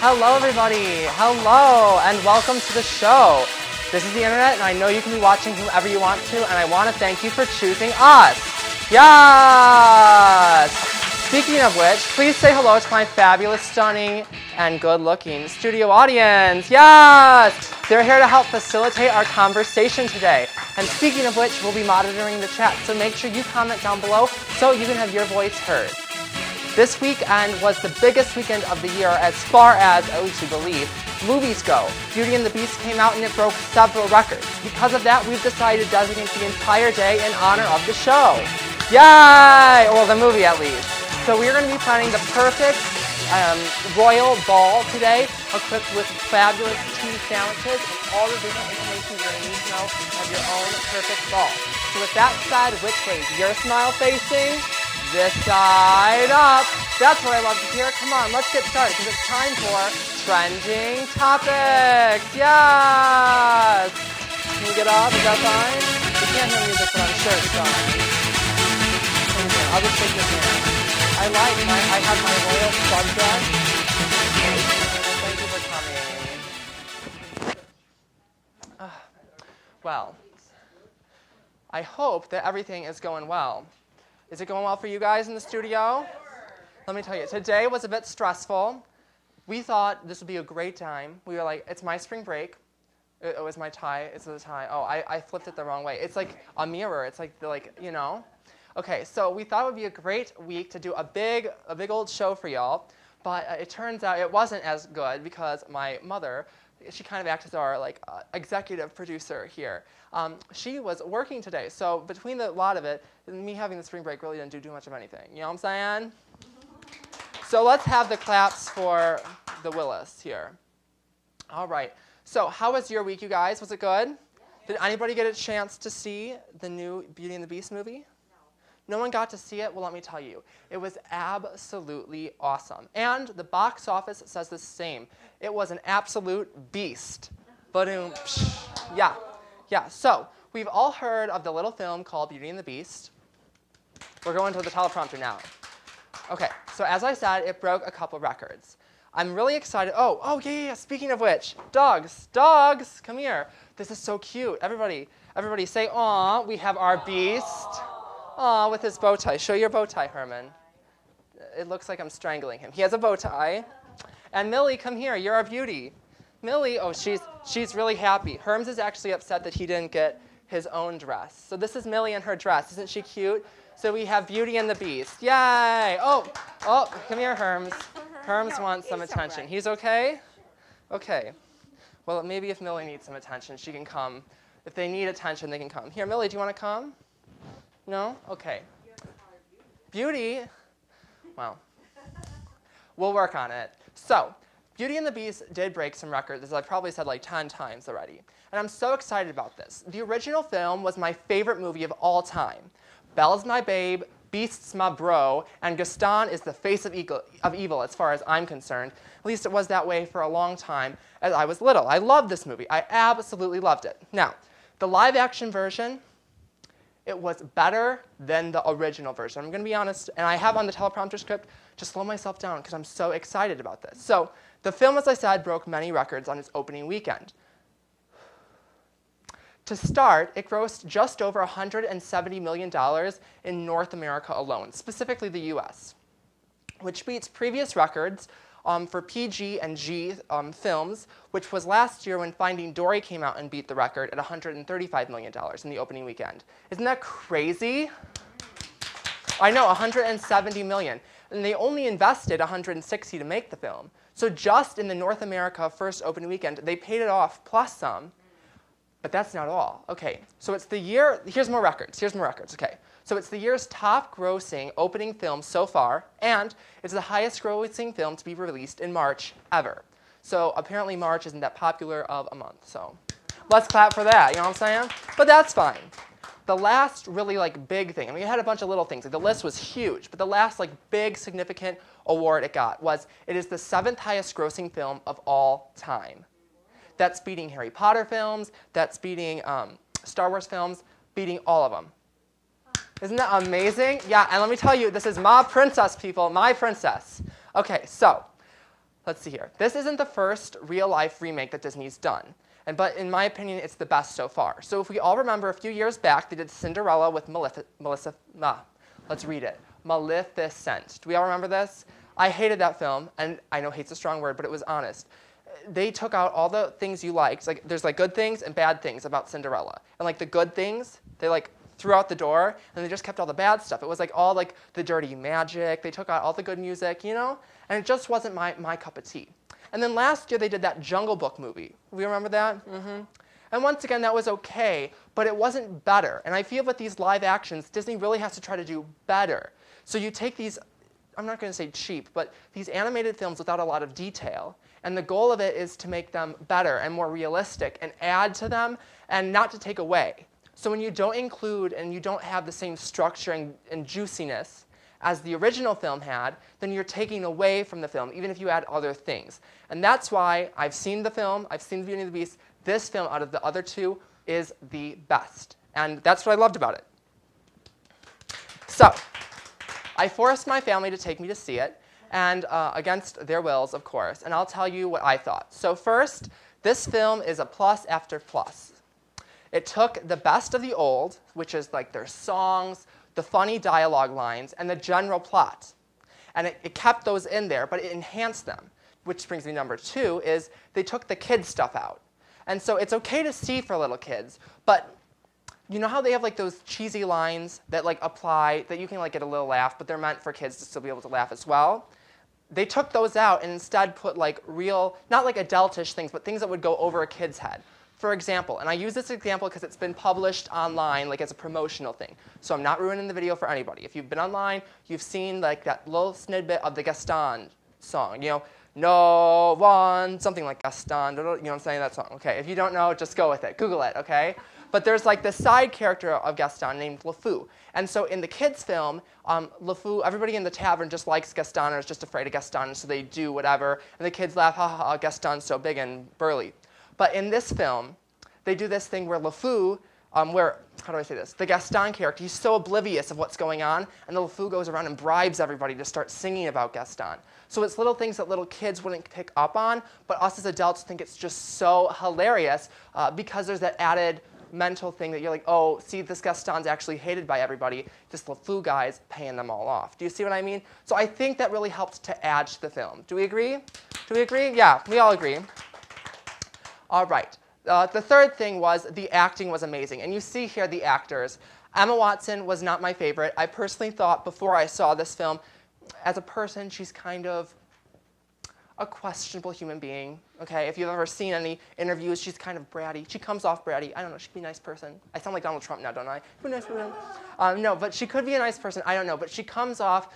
Hello, everybody. Hello, and welcome to the show. This is the internet, and I know you can be watching whoever you want to, and I want to thank you for choosing us. Yes! Speaking of which, please say hello to my fabulous, stunning, and good-looking studio audience. Yes! They're here to help facilitate our conversation today. And speaking of which, we'll be monitoring the chat, so make sure you comment down below so you can have your voice heard. This weekend was the biggest weekend of the year as far as, at least we believe, movies go. Beauty and the Beast came out and it broke several records. Because of that, we've decided to designate the entire day in honor of the show. Yay! Well, the movie at least. So we're going to be planning the perfect royal ball today, equipped with fabulous tea sandwiches and all the different information you're going to need to know of your own perfect ball. So with that said, which way is your smile facing? This side up. That's what I love to hear. Come on, let's get started because it's time for Trending Topics. Yes! Can you get off? Is that fine? You can't hear music, but I'm sure it's fine. I'll just take this in. I have my royal club dress. Thank you for coming. Well, I hope that everything is going well. Is it going well for you guys in the studio? Let me tell you, today was a bit stressful. We thought this would be a great time. We were like, it's my spring break. It was my tie. It's the tie. Oh, I flipped it the wrong way. It's like a mirror. It's like, you know. Okay, so we thought it would be a great week to do a big old show for y'all. But it turns out it wasn't as good because my mother, she kind of acts as our executive producer here. She was working today, so between the lot of it, me having the spring break really didn't do too much of anything. You know what I'm saying? So let's have the claps for the Willis here. All right. So how was your week, you guys? Was it good? Did anybody get a chance to see the new Beauty and the Beast movie? No one got to see it? Well, let me tell you. It was absolutely awesome. And the box office says the same. It was an absolute beast. Ba-doom. Yeah. Yeah. So we've all heard of the little film called Beauty and the Beast. We're going to the teleprompter now. Okay. So as I said, it broke a couple records. I'm really excited. Oh, yeah. Speaking of which, dogs, come here. This is so cute. Everybody say, aw, we have our beast. Aw, with his bow tie. Show your bow tie, Herman. It looks like I'm strangling him. He has a bow tie. And Millie, come here. You're our beauty. Millie, oh, she's really happy. Herms is actually upset that he didn't get his own dress. So this is Millie in her dress. Isn't she cute? So we have Beauty and the Beast. Yay! Oh, come here, Herms. Herms wants some attention. He's okay? Okay. Well, maybe if Millie needs some attention, she can come. If they need attention, they can come. Here, Millie, do you want to come? No? Okay. Beauty? Well, we'll work on it. So, Beauty and the Beast did break some records, as I've probably said like 10 times already. And I'm so excited about this. The original film was my favorite movie of all time. Belle's my babe, Beast's my bro, and Gaston is the face of evil as far as I'm concerned. At least it was that way for a long time as I was little. I loved this movie. I absolutely loved it. Now, the live-action version, it was better than the original version. I'm going to be honest, and I have on the teleprompter script to slow myself down because I'm so excited about this. So the film, as I said, broke many records on its opening weekend. To start, it grossed just over $170 million in North America alone, specifically the US, which beats previous records for PG and G films, which was last year when Finding Dory came out and beat the record at $135 million in the opening weekend. Isn't that crazy? I know, $170 million. And they only invested $160 to make the film. So just in the North America first opening weekend, they paid it off plus some. But that's not all. Okay, so it's the year, here's more records, okay. So it's the year's top grossing opening film so far, and it's the highest grossing film to be released in March ever. So apparently March isn't that popular of a month, so let's clap for that, you know what I'm saying? But that's fine. The last really big thing, I mean, it had a bunch of little things, the list was huge, but the last big significant award it got was it is the 7th highest grossing film of all time. That's beating Harry Potter films, that's beating Star Wars films, beating all of them. Isn't that amazing? Yeah, and let me tell you, this is my princess, people, my princess. Okay, so let's see here. This isn't the first real-life remake that Disney's done. But in my opinion, it's the best so far. So if we all remember, a few years back, they did Cinderella with let's read it. Maleficent. Do we all remember this? I hated that film, and I know hate's a strong word, but it was honest. They took out all the things you liked. Like, there's like good things and bad things about Cinderella. And like the good things, they like threw out the door, and they just kept all the bad stuff. It was like all like the dirty magic. They took out all the good music, you know? And it just wasn't my cup of tea. And then last year, they did that Jungle Book movie. We remember that? Mm-hmm. And once again, that was okay, but it wasn't better. And I feel with these live actions, Disney really has to try to do better. So you take these, I'm not going to say cheap, but these animated films without a lot of detail, and the goal of it is to make them better and more realistic and add to them and not to take away. So when you don't include and you don't have the same structure and juiciness as the original film had, then you're taking away from the film, even if you add other things. And that's why I've seen the film, I've seen Beauty and the Beast. This film, out of the other two, is the best. And that's what I loved about it. So I forced my family to take me to see it, and against their wills, of course. And I'll tell you what I thought. So first, this film is a plus after plus. It took the best of the old, which is like their songs, the funny dialogue lines, and the general plot. And it kept those in there, but it enhanced them. Which brings me to number two, is they took the kids stuff out. And so it's okay to see for little kids, but you know how they have like those cheesy lines that like apply, that you can like get a little laugh, but they're meant for kids to still be able to laugh as well? They took those out and instead put like real, not like adultish things, but things that would go over a kid's head. For example, and I use this example because it's been published online like as a promotional thing. So I'm not ruining the video for anybody. If you've been online, you've seen like that little snippet of the Gaston song. You know, no one, something like Gaston, you know what I'm saying, that song. Okay, if you don't know, just go with it. Google it, okay? But there's like the side character of Gaston named LeFou. And so in the kids' film, LeFou, everybody in the tavern just likes Gaston or is just afraid of Gaston, so they do whatever. And the kids laugh, ha ha ha, Gaston's so big and burly. But in this film, they do this thing where LeFou, how do I say this? The Gaston character, he's so oblivious of what's going on, and the LeFou goes around and bribes everybody to start singing about Gaston. So it's little things that little kids wouldn't pick up on, but us as adults think it's just so hilarious because there's that added mental thing that you're like, oh, see, this Gaston's actually hated by everybody. This LeFou guy's paying them all off. Do you see what I mean? So I think that really helps to add to the film. Do we agree? Do we agree? Yeah, we all agree. All right. The third thing was the acting was amazing. And you see here the actors. Emma Watson was not my favorite. I personally thought before I saw this film, as a person, she's kind of a questionable human being. Okay, if you've ever seen any interviews, she's kind of bratty. She comes off bratty. I don't know, she'd be a nice person. I sound like Donald Trump now, don't I? Be a nice person. No, but she could be a nice person. I don't know, but she comes off,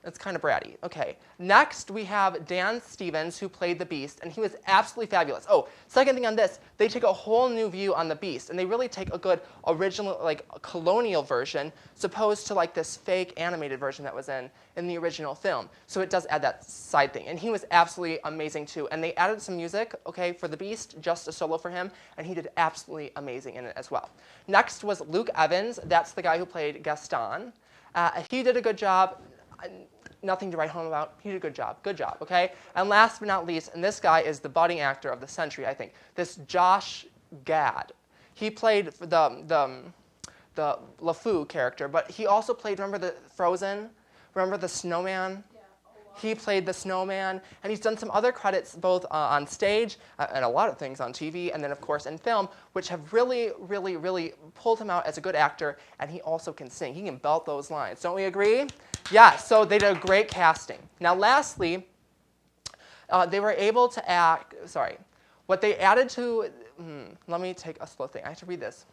it's kind of bratty. Okay, next we have Dan Stevens, who played the Beast, and he was absolutely fabulous. Oh, second thing on this, they take a whole new view on the Beast, and they really take a good original, like a colonial version, opposed to like this fake animated version that was in the original film. So it does add that side thing, and he was absolutely amazing too. And they added some music, okay, for the Beast, just a solo for him, and he did absolutely amazing in it as well. Next was Luke Evans. That's the guy who played Gaston. He did a good job. Nothing to write home about. He did a good job, okay? And last but not least, and this guy is the budding actor of the century, I think, this Josh Gad. He played the LeFou character, but he also played, remember the Frozen? Remember the snowman? Yeah. He played the snowman, and he's done some other credits both on stage and a lot of things on TV, and then of course in film, which have really, really, really pulled him out as a good actor, and he also can sing. He can belt those lines. Don't we agree? Yeah, so they did a great casting. Now lastly, they were able to act, what they added to, let me take a slow thing. I have to read this.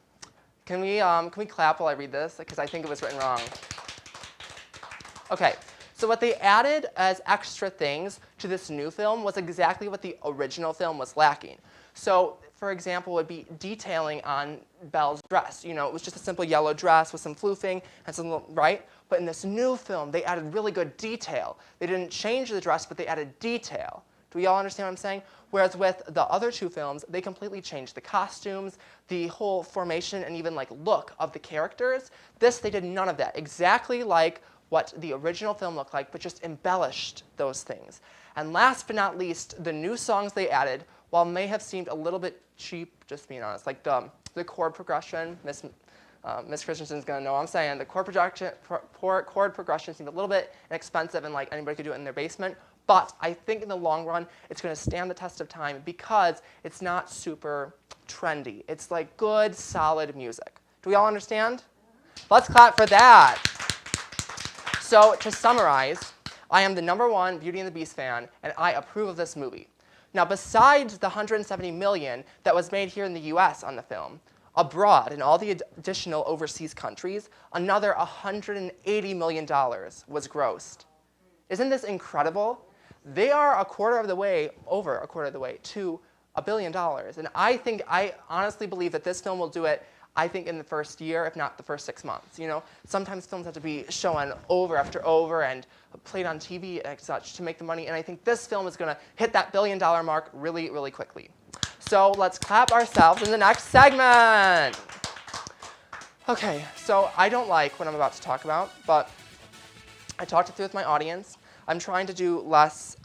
Can we clap while I read this? Because I think it was written wrong. Okay, so what they added as extra things to this new film was exactly what the original film was lacking. So, for example, would be detailing on Belle's dress. You know, it was just a simple yellow dress with some floofing and some, right? But in this new film, they added really good detail. They didn't change the dress, but they added detail. Do we all understand what I'm saying? Whereas with the other two films, they completely changed the costumes, the whole formation, and even like look of the characters. This, they did none of that. Exactly like what the original film looked like, but just embellished those things. And last but not least, the new songs they added, while may have seemed a little bit cheap, just being honest, like the chord progression, Miss Christensen's gonna know what I'm saying, the chord progression seemed a little bit inexpensive and like anybody could do it in their basement, but I think in the long run, it's gonna stand the test of time because it's not super trendy. It's like good, solid music. Do we all understand? Let's clap for that. So to summarize, I am the #1 Beauty and the Beast fan, and I approve of this movie. Now, besides the $170 million that was made here in the US on the film, abroad in all the additional overseas countries, another $180 million was grossed. Isn't this incredible? They are over a quarter of the way to $1 billion. And I honestly believe that this film will do it, I think, in the first year, if not the first 6 months. You know, sometimes films have to be shown over after over and played on TV and such to make the money. And I think this film is going to hit that $1 billion mark really, really quickly. So let's clap ourselves in the next segment. Okay, so I don't like what I'm about to talk about, but I talked it through with my audience. I'm trying to do less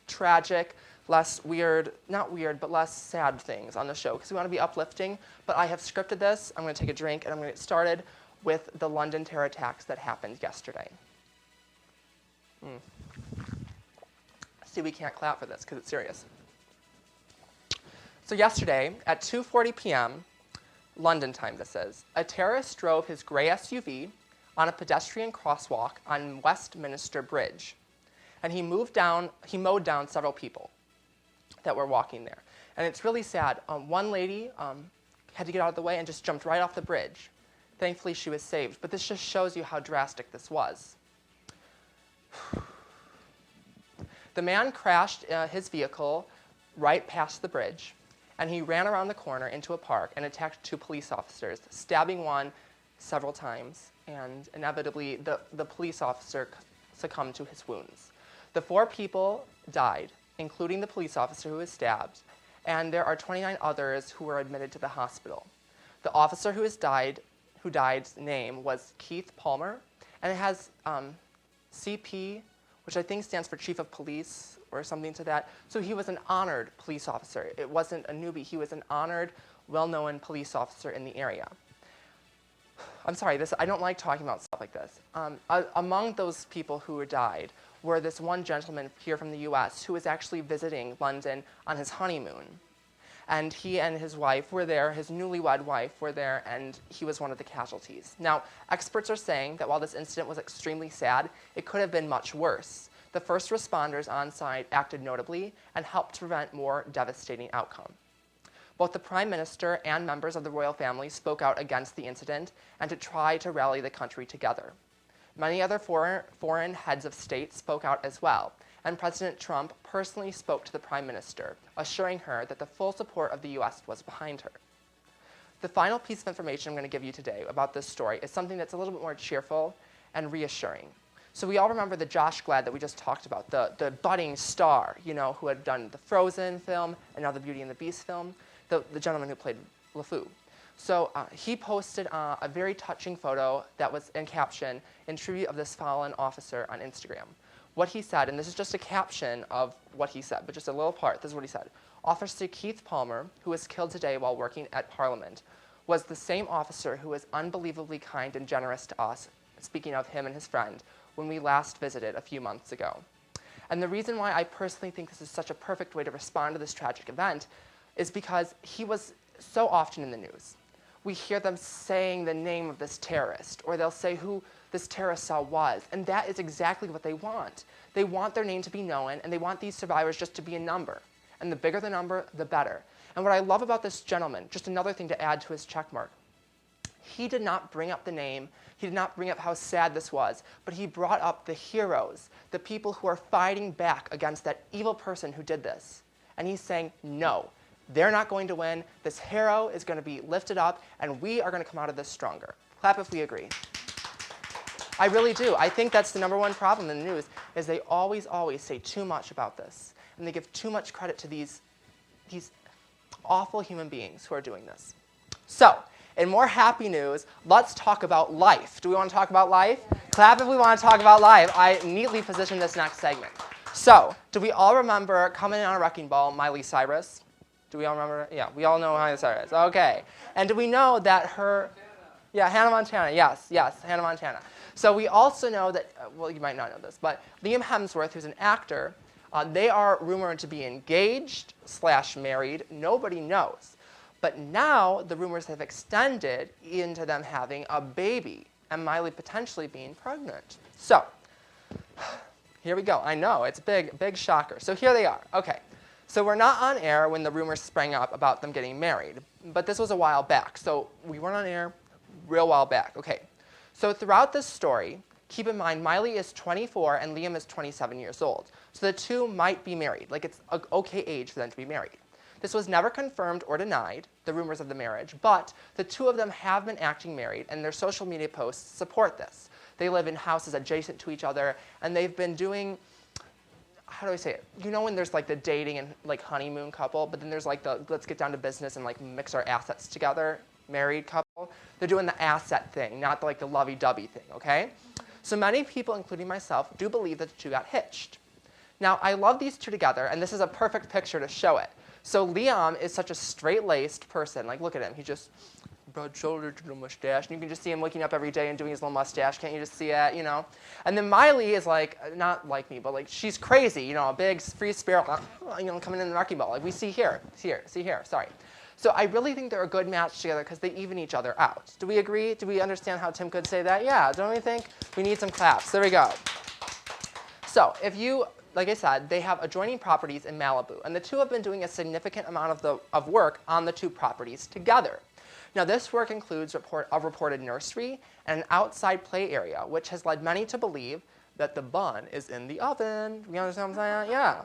tragic, less weird, not weird, but less sad things on the show because we want to be uplifting. But I have scripted this. I'm going to take a drink, and I'm going to get started with the London terror attacks that happened yesterday. See, we can't clap for this because it's serious. So yesterday, at 2:40 p.m., London time this is, a terrorist drove his gray SUV on a pedestrian crosswalk on Westminster Bridge. And he mowed down several people that were walking there. And it's really sad. One lady had to get out of the way and just jumped right off the bridge. Thankfully, she was saved. But this just shows you how drastic this was. The man crashed his vehicle right past the bridge, and he ran around the corner into a park and attacked 2 police officers, stabbing one several times, and inevitably the police officer succumbed to his wounds. The 4 people died, including the police officer who was stabbed, and there are 29 others who were admitted to the hospital. The officer who died's name was Keith Palmer, and it has CP, which I think stands for Chief of Police or something to that. So he was an honored police officer. It wasn't a newbie. He was an honored, well-known police officer in the area. I'm sorry, I don't like talking about stuff like this. Among those people who died were this one gentleman here from the US who was actually visiting London on his honeymoon. And he and his wife were there, his newlywed wife were there, and he was one of the casualties. Now, experts are saying that while this incident was extremely sad, it could have been much worse. The first responders on site acted notably and helped prevent more devastating outcome. Both the Prime Minister and members of the royal family spoke out against the incident and to try to rally the country together. Many other foreign heads of state spoke out as well, and President Trump personally spoke to the Prime Minister, assuring her that the full support of the US was behind her. The final piece of information I'm going to give you today about this story is something that's a little bit more cheerful and reassuring. So we all remember the Josh Gad that we just talked about, the budding star, you know, who had done the Frozen film and now the Beauty and the Beast film, the gentleman who played LeFou. So he posted a very touching photo that was in caption in tribute of this fallen officer on Instagram. What he said, and this is just a caption of what he said, but just a little part, this is what he said. Officer Keith Palmer, who was killed today while working at Parliament, was the same officer who was unbelievably kind and generous to us, speaking of him and his friend, when we last visited a few months ago. And the reason why I personally think this is such a perfect way to respond to this tragic event is because he was so often in the news. We hear them saying the name of this terrorist, or they'll say who this terrorist cell was, and that is exactly what they want. They want their name to be known, and they want these survivors just to be a number. And the bigger the number, the better. And what I love about this gentleman, just another thing to add to his checkmark, he did not bring up the name, he did not bring up how sad this was, but he brought up the heroes, the people who are fighting back against that evil person who did this. And he's saying, no, they're not going to win, this hero is going to be lifted up, and we are going to come out of this stronger. Clap if we agree. I really do. I think that's the #1 problem in the news, is they always say too much about this. And they give too much credit to these awful human beings who are doing this. So, In more happy news, let's talk about life. Do we want to talk about life? Clap if we want to talk about life. I neatly positioned this next segment. So, do we all remember coming in on a wrecking ball, Miley Cyrus? Do we all remember? Yeah, we all know Miley Cyrus. Okay. And do we know that her... Yeah, Hannah Montana. Yes, Hannah Montana. So we also know that, well, you might not know this, but Liam Hemsworth, who's an actor, they are rumored to be engaged / married. Nobody knows. But now the rumors have extended into them having a baby and Miley potentially being pregnant. So here we go. I know, it's a big shocker. So here they are. Okay. So we're not on air when the rumors sprang up about them getting married, but this was a while back. So we weren't on air real while back. Okay. So throughout this story, keep in mind Miley is 24 and Liam is 27 years old. So the two might be married. Like, it's an okay age for them to be married. This was never confirmed or denied, the rumors of the marriage, but the two of them have been acting married, and their social media posts support this. They live in houses adjacent to each other, and they've been doing, how do I say it? You know when there's like the dating and like honeymoon couple, but then there's like the let's get down to business and like mix our assets together married couple? They're doing the asset thing, not like the lovey-dovey thing, okay? So many people, including myself, do believe that the two got hitched. Now, I love these two together, and this is a perfect picture to show it. So Liam is such a straight-laced person. Like, look at him. He just broad shouldered, little mustache. And you can just see him waking up every day and doing his little mustache. Can't you just see it, you know? And then Miley is like, not like me, but like she's crazy, you know, a big free spirit, you know, coming in the wrecking ball. Like we see here, sorry. So I really think they're a good match together because they even each other out. Do we agree? Do we understand how Tim could say that? Yeah, don't we think? We need some claps. There we go. So if you, like I said, they have adjoining properties in Malibu, and the two have been doing a significant amount of work on the two properties together. Now, this work includes a reported nursery and an outside play area, which has led many to believe that the bun is in the oven. You understand what I'm saying? Yeah.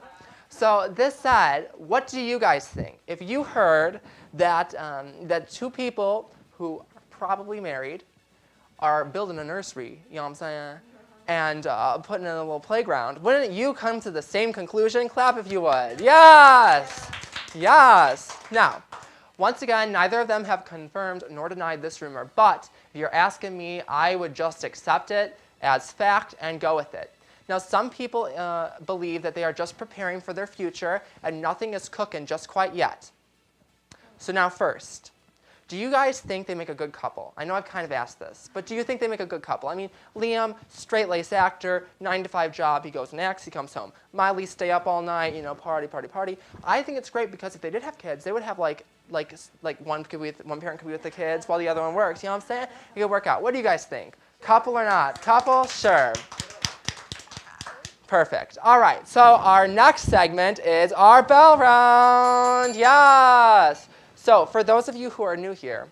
So this said, what do you guys think? If you heard that, that two people who are probably married are building a nursery, you know what I'm saying, and putting in a little playground, wouldn't you come to the same conclusion? Clap if you would. Yes. Yes. Now, once again, neither of them have confirmed nor denied this rumor, but if you're asking me, I would just accept it as fact and go with it. Now, some people believe that they are just preparing for their future and nothing is cooking just quite yet. So now first, do you guys think they make a good couple? I know I've kind of asked this, but do you think they make a good couple? I mean, Liam, straight-laced actor, 9-to-5 job, he goes and acts, he comes home. Miley, stay up all night, you know, party, party, party. I think it's great because if they did have kids, they would have like one parent could be with the kids while the other one works. You know what I'm saying? It could work out. What do you guys think? Couple or not? Couple? Sure. Perfect. All right, so our next segment is our bell round. Yes. So for those of you who are new here,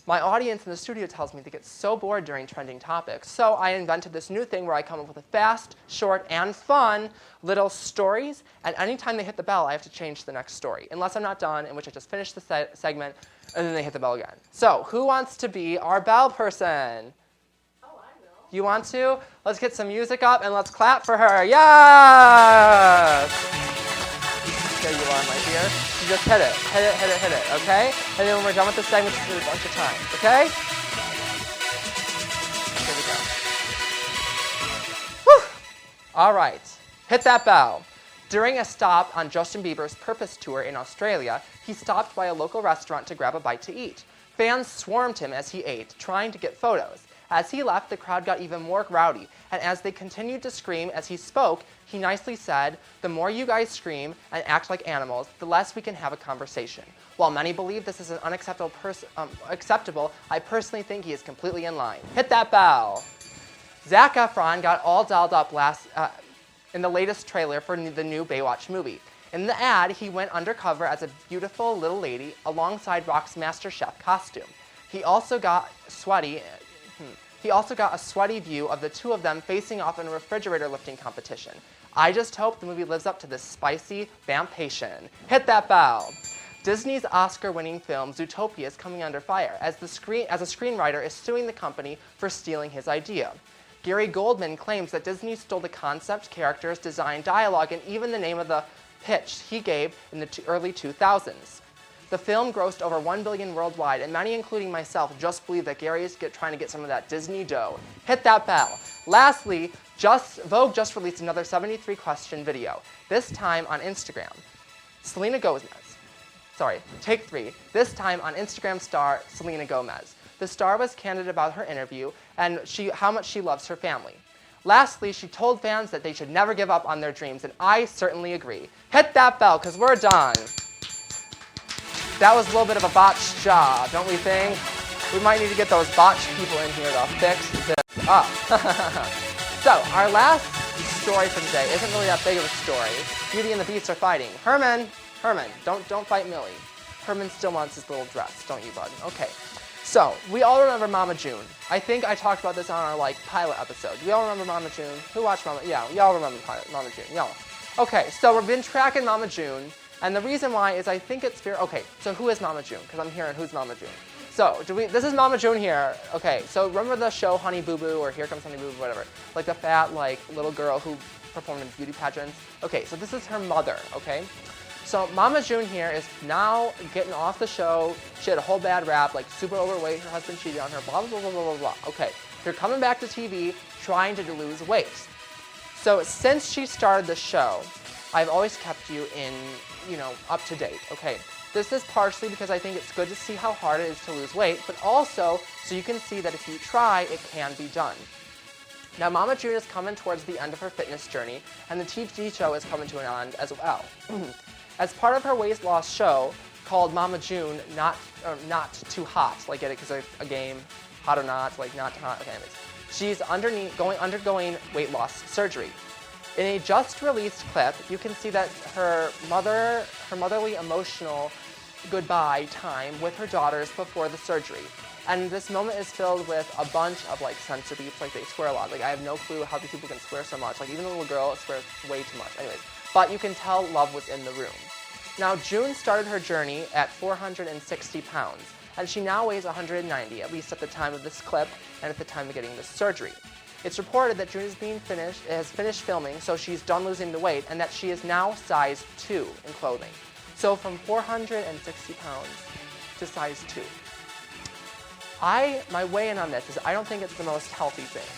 my audience in the studio tells me they get so bored during trending topics. So I invented this new thing where I come up with a fast, short, and fun little stories. And anytime they hit the bell, I have to change the next story. Unless I'm not done, in which I just finish the segment, and then they hit the bell again. So who wants to be our bell person? You want to? Let's get some music up and let's clap for her. Yes! There you are, my dear. You just hit it. Hit it, hit it, hit it, okay? And then when we're done with this segment, just do it a bunch of times, okay? Here we go. Whew! All right. Hit that bell. During a stop on Justin Bieber's Purpose Tour in Australia, he stopped by a local restaurant to grab a bite to eat. Fans swarmed him as he ate, trying to get photos. As he left, the crowd got even more rowdy, and as they continued to scream as he spoke, he nicely said, "The more you guys scream and act like animals, the less we can have a conversation." While many believe this is an acceptable, I personally think he is completely in line. Hit that bell. Zac Efron got all dolled up in the latest trailer for the new Baywatch movie. In the ad, he went undercover as a beautiful little lady alongside Rock's MasterChef costume. He also got a sweaty view of the two of them facing off in a refrigerator lifting competition. I just hope the movie lives up to this spicy vampation. Hit that bell. Disney's Oscar-winning film Zootopia is coming under fire as a screenwriter is suing the company for stealing his idea. Gary Goldman claims that Disney stole the concept, characters, design, dialogue, and even the name of the pitch he gave in the early 2000s. The film grossed over $1 billion worldwide, and many, including myself, just believe that Gary is trying to get some of that Disney dough. Hit that bell. Lastly, Vogue just released another 73-question video, this time on Instagram. Take 3. This time on Instagram star Selena Gomez. The star was candid about her interview and how much she loves her family. Lastly, she told fans that they should never give up on their dreams, and I certainly agree. Hit that bell, because we're done. That was a little bit of a botched job, don't we think? We might need to get those botched people in here to fix this up. So, our last story for today isn't really that big of a story. Beauty and the Beast are fighting. Herman, don't fight Millie. Herman still wants his little dress, don't you, bud? Okay. So, we all remember Mama June. I think I talked about this on our pilot episode. Do we all remember Mama June? Who watched Mama? Yeah, y'all remember Mama June. Y'all. Okay, so we've been tracking Mama June, and the reason why is I think it's fair. Okay, so who is Mama June? Because I'm hearing who's Mama June. So, this is Mama June here. Okay, so remember the show Honey Boo Boo or Here Comes Honey Boo Boo, whatever? Like the fat, little girl who performed in beauty pageants? Okay, so this is her mother, okay? So Mama June here is now getting off the show. She had a whole bad rap, super overweight, her husband cheated on her, blah, blah, blah, blah, blah, blah. Okay, they're coming back to TV trying to lose weight. So since she started the show, I've always kept you up to date, okay? This is partially because I think it's good to see how hard it is to lose weight, but also so you can see that if you try, it can be done. Now, Mama June is coming towards the end of her fitness journey, and the TV show is coming to an end as well. As part of her weight loss show, called Mama June Not Too Hot, get it because a game, hot or not, not too hot, okay, anyways. She's undergoing weight loss surgery. In a just released clip, you can see that her motherly emotional goodbye time with her daughters before the surgery. And this moment is filled with a bunch of censor beeps, they swear a lot. I have no clue how these people can swear so much. Even a little girl swears way too much. Anyways, but you can tell love was in the room. Now, June started her journey at 460 pounds, and she now weighs 190, at least at the time of this clip and at the time of getting this surgery. It's reported that June has finished filming, so she's done losing the weight, and that she is now size 2 in clothing. So from 460 pounds to size 2. My weigh-in on this is I don't think it's the most healthy thing.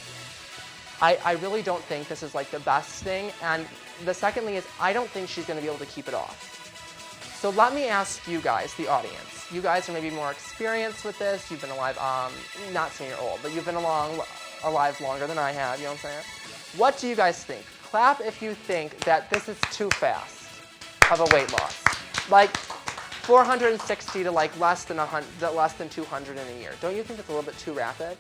I really don't think this is the best thing, and the secondly is I don't think she's going to be able to keep it off. So let me ask you guys, the audience. You guys are maybe more experienced with this. You've been alive, not saying you're old, but you've been alive longer than I have, you know what I'm saying? What do you guys think? Clap if you think that this is too fast of a weight loss. 460 to less than 200 in a year. Don't you think it's a little bit too rapid?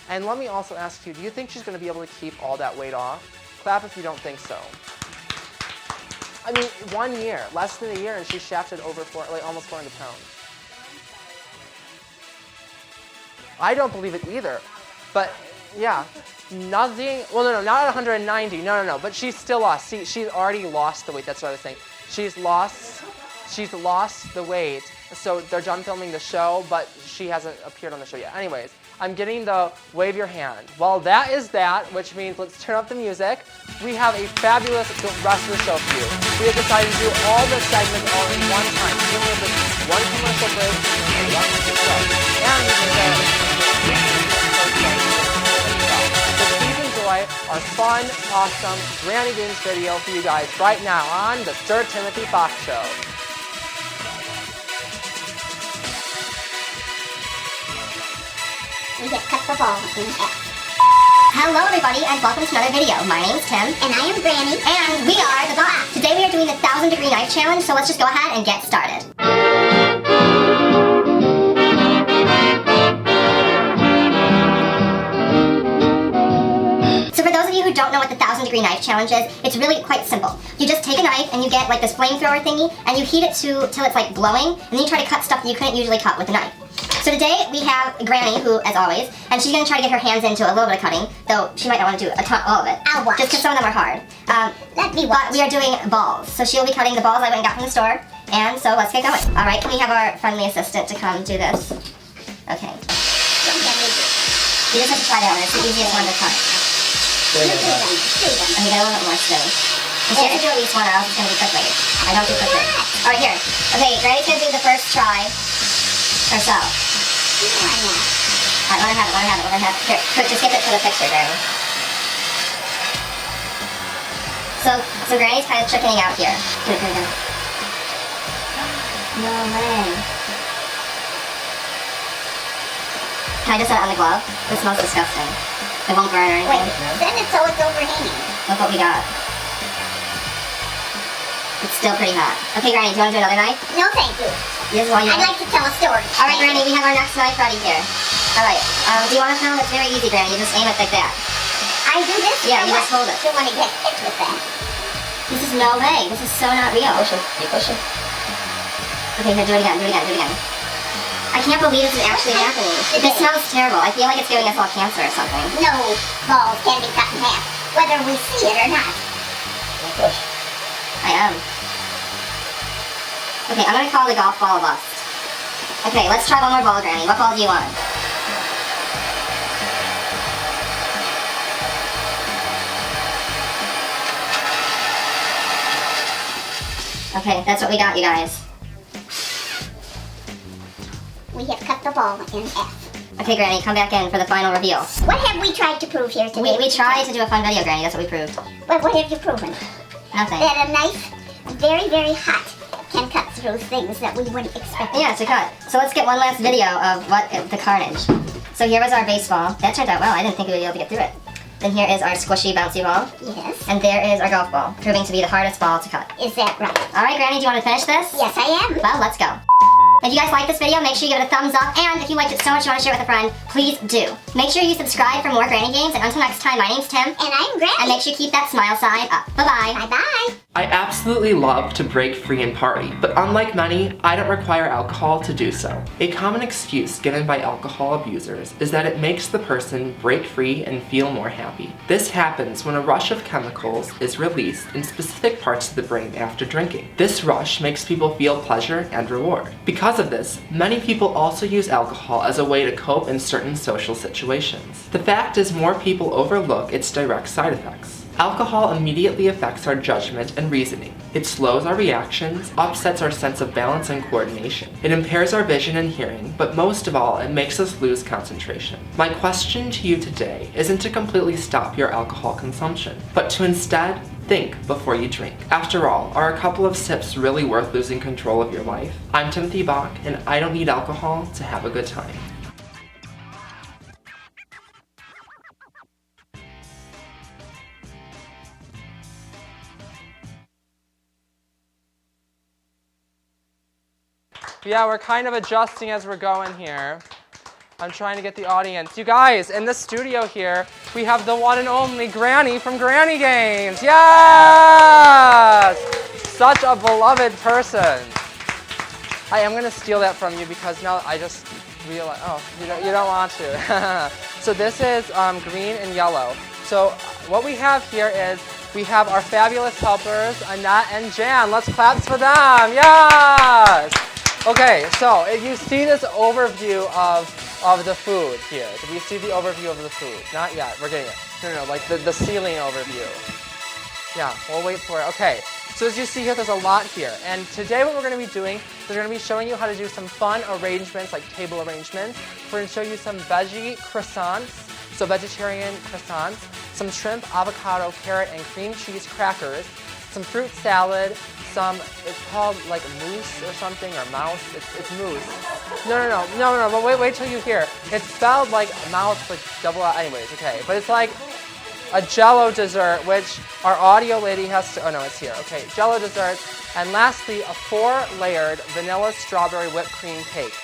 And let me also ask you, do you think she's going to be able to keep all that weight off? Clap if you don't think so. I mean, 1 year, less than a year, and she's shafted over almost 400 pounds. I don't believe it either. But yeah, nothing. Well, no, not at 190. No. But she's still lost. See, she's already lost the weight. That's what I was saying. She's lost the weight. So they're done filming the show, but she hasn't appeared on the show yet. Anyways, I'm getting the wave your hand. Well, that is that, which means let's turn up the music. We have a fabulous rest of the show for you. We have decided to do all the segments all in one time. So we have this one commercial break and the rest of the show. And we can so please enjoy our fun, awesome Granny Games video for you guys right now on the Sir Timothy Bach Show. We get cut the ball in the F. Hello everybody and welcome to another video. My name's Tim. And I am Granny. And we are the Bach. Today we are doing the 1,000-degree knife challenge, so let's just go ahead and get started. So for those of you who don't know what the 1,000-degree knife challenge is, it's really quite simple. You just take a knife and you get this flamethrower thingy and you heat it till it's glowing, and then you try to cut stuff that you couldn't usually cut with a knife. So today we have Granny, who, as always, and she's going to try to get her hands into a little bit of cutting, though she might not want to do all of it. I'll watch. Just because some of them are hard. Let me watch. But we are doing balls, so she'll be cutting the balls I went and got from the store, and so let's get going. Alright, can we have our friendly assistant to come do this? Okay. Don't get me. You just have to try that one, it's the easiest one to cut. There you go. Okay, get a little bit more spoon. She has to do at least one or else it's going to be cooked later. I know too quickly. Alright, here. Okay, Granny's going to do the first try herself. Alright, let her have it, let her have it, let her have it. Here, quick, just get it for the picture, Granny. So Granny's kind of chickening out here. Here, here, here. No way. Can I just set it on the glove? This smells disgusting. It won't burn or anything. Wait, send it so it's overhanging. Look what we got. It's still pretty hot. Okay, Granny, do you want to do another knife? No, thank you. This is all you I'd like to tell a story. Alright, Granny, we have our next knife ready here. Alright, do you want to film? It's very easy, Granny. You just aim it like that. I do this? Yeah, you just hold it. Don't want to get hit with that. This is no way. This is so not real. Keep pushing. Okay, here, do it again, do it again, do it again. I can't believe this is actually happening. This smells terrible. I feel like it's giving us all cancer or something. No balls can be cut in half, whether we see it or not. Push. I am. Okay, I'm gonna call the golf ball bust. Okay, let's try one more ball, Granny. What ball do you want? Okay, that's what we got, you guys. We have cut the ball in half. Okay, Granny, come back in for the final reveal. What have we tried to prove here today? We tried to do a fun video, Granny. That's what we proved. But what have you proven? Nothing. That a knife, very, very hot, can cut through things that we wouldn't expect. Yeah, to cut. So let's get one last video of the carnage. So here was our baseball. That turned out well. I didn't think we would be able to get through it. Then here is our squishy bouncy ball. Yes. And there is our golf ball, proving to be the hardest ball to cut. Is that right? Alright, Granny, do you want to finish this? Yes, I am. Well, let's go. If you guys liked this video, make sure you give it a thumbs up, and if you liked it so much you want to share it with a friend, please do. Make sure you subscribe for more Granny games, and until next time, my name's Tim. And I'm Granny. And make sure you keep that smile sign up. Bye-bye. Bye-bye. I absolutely love to break free and party, but unlike many, I don't require alcohol to do so. A common excuse given by alcohol abusers is that it makes the person break free and feel more happy. This happens when a rush of chemicals is released in specific parts of the brain after drinking. This rush makes people feel pleasure and reward. Because of this, many people also use alcohol as a way to cope in certain social situations. The fact is, more people overlook its direct side effects. Alcohol immediately affects our judgment and reasoning. It slows our reactions, upsets our sense of balance and coordination. It impairs our vision and hearing, but most of all, it makes us lose concentration. My question to you today isn't to completely stop your alcohol consumption, but to instead think before you drink. After all, are a couple of sips really worth losing control of your life? I'm Timothy Bach, and I don't need alcohol to have a good time. Yeah, we're kind of adjusting as we're going here. I'm trying to get the audience. You guys, in the studio here, we have the one and only Granny from Granny Games. Yes! Such a beloved person. I am going to steal that from you because now I just realized, oh, you don't want to. So this is green and yellow. So what we have here is we have our fabulous helpers, Annette and Jan. Let's clap for them. Yes! Okay, so if you see this overview of the food here, did we see the overview of the food? Not yet, we're getting it. No, like the ceiling overview. Yeah, we'll wait for it. Okay, so as you see here, there's a lot here. And today what we're going to be doing is we're going to be showing you how to do some fun arrangements, like table arrangements. We're going to show you some veggie croissants, so vegetarian croissants, some shrimp, avocado, carrot, and cream cheese crackers, some fruit salad, it's called like moose or something, or mouse. It's moose. No, but wait till you hear. It's spelled like mouse, like double out. Anyways, okay. But it's like a Jello dessert, which our audio lady has to, oh no, it's here. Okay, Jello dessert. And lastly, a 4-layered vanilla strawberry whipped cream cake.